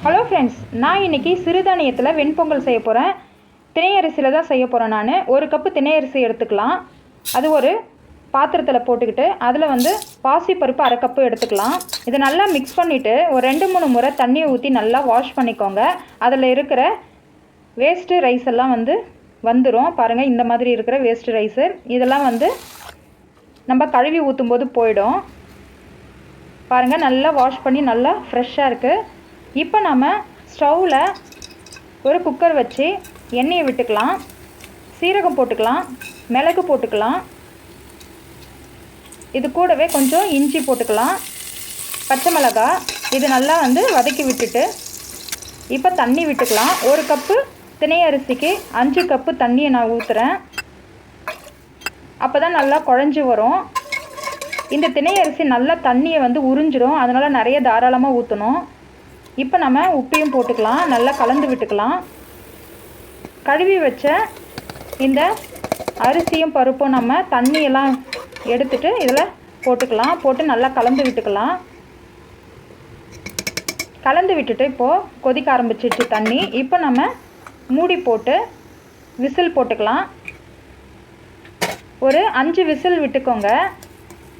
Hello friends, நான் இன்றைக்கி சிறுதானியத்தில் வெண்பொங்கல் செய்ய போகிறேன். தினை அரிசியில் தான் செய்ய போகிறேன். நான் ஒரு கப்பு தினை அரிசி எடுத்துக்கலாம். அது ஒரு பாத்திரத்தில் போட்டுக்கிட்டு அதில் பாசிப்பருப்பு அரை கப்பு எடுத்துக்கலாம். இதை நல்லா மிக்ஸ் பண்ணிவிட்டு ஒரு 2-3 முறை தண்ணியை ஊற்றி நல்லா வாஷ் பண்ணிக்கோங்க. அதில் இருக்கிற வேஸ்ட்டு ரைஸ் எல்லாம் வந்துடும். பாருங்கள், இந்த மாதிரி இருக்கிற வேஸ்ட்டு ரைஸு இதெல்லாம் நம்ம கழுவி ஊற்றும்போது போயிடும். பாருங்கள், நல்லா வாஷ் பண்ணி நல்லா ஃப்ரெஷ்ஷாக இருக்குது. இப்போ நம்ம ஸ்டவ்வில் ஒரு குக்கர் வச்சு எண்ணெயை விட்டுக்கலாம். சீரகம் போட்டுக்கலாம், மிளகு போட்டுக்கலாம், இது கூடவே கொஞ்சம் இஞ்சி போட்டுக்கலாம், பச்சை மிளகாய். இது நல்லா வதக்கி விட்டுட்டு இப்போ தண்ணி விட்டுக்கலாம். ஒரு கப்பு தினை அரிசிக்கு 5 கப்பு தண்ணியை நான் ஊற்றுறேன். அப்போ தான் நல்லா குழஞ்சி வரும். இந்த தினை அரிசி நல்லா தண்ணியை உறிஞ்சிடும். அதனால் நிறைய தாராளமாக ஊற்றணும். இப்போ நம்ம உப்பையும் போட்டுக்கலாம், நல்லா கலந்து விட்டுக்கலாம். கழுவி வச்ச இந்த அரிசியும் பருப்பும் நம்ம தண்ணியெல்லாம் எடுத்துட்டு இதில் போட்டுக்கலாம். போட்டு நல்லா கலந்து விட்டுக்கலாம். கலந்து விட்டுட்டு இப்போது கொதிக்க ஆரம்பிச்சிடுச்சு தண்ணி. இப்போ நம்ம மூடி போட்டு விசில் போட்டுக்கலாம். ஒரு 5 விசில் விட்டுக்கோங்க,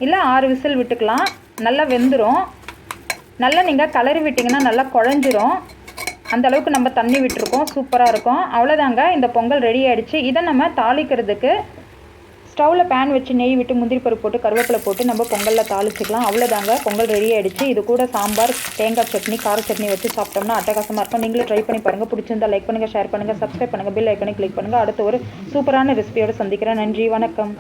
இல்லை 6 விசில் விட்டுக்கலாம். நல்லா வெந்துடும். நல்லா நீங்கள் கலரி விட்டிங்கன்னா நல்லா குழஞ்சிரும். அந்தளவுக்கு நம்ம தண்ணி விட்டுருக்கோம். சூப்பராக இருக்கும். அவ்வளோதாங்க, இந்த பொங்கல் ரெடி ஆகிடுச்சு. இதை நம்ம தாளிக்கிறதுக்கு ஸ்டவ்வில் பேன் வச்சு நெய் விட்டு முந்திரி பருப்பு போட்டு கருவேப்பிலை போட்டு நம்ம பொங்கலில் தாளிச்சிக்கலாம். அவ்வளோதாங்க, பொங்கல் ரெடி ஆகிடுச்சு. இது கூட சாம்பார், தேங்காய் சட்னி, கார சட்னி வச்சு சாப்பிட்டோம்னா அட்டகாசமாக இருக்கும். நீங்களும் ட்ரை பண்ணி பாருங்கள். பிடிச்சிருந்தால் லைக் பண்ணுங்கள், ஷேர் பண்ணுங்கள், சப்ஸ்கிரைப் பண்ணுங்கள், பெல் ஐக்கனை கிளிக் பண்ணுங்கள். அடுத்து ஒரு சூப்பரான ரெசிபியோடு சந்திக்கிறேன். நன்றி, வணக்கம்.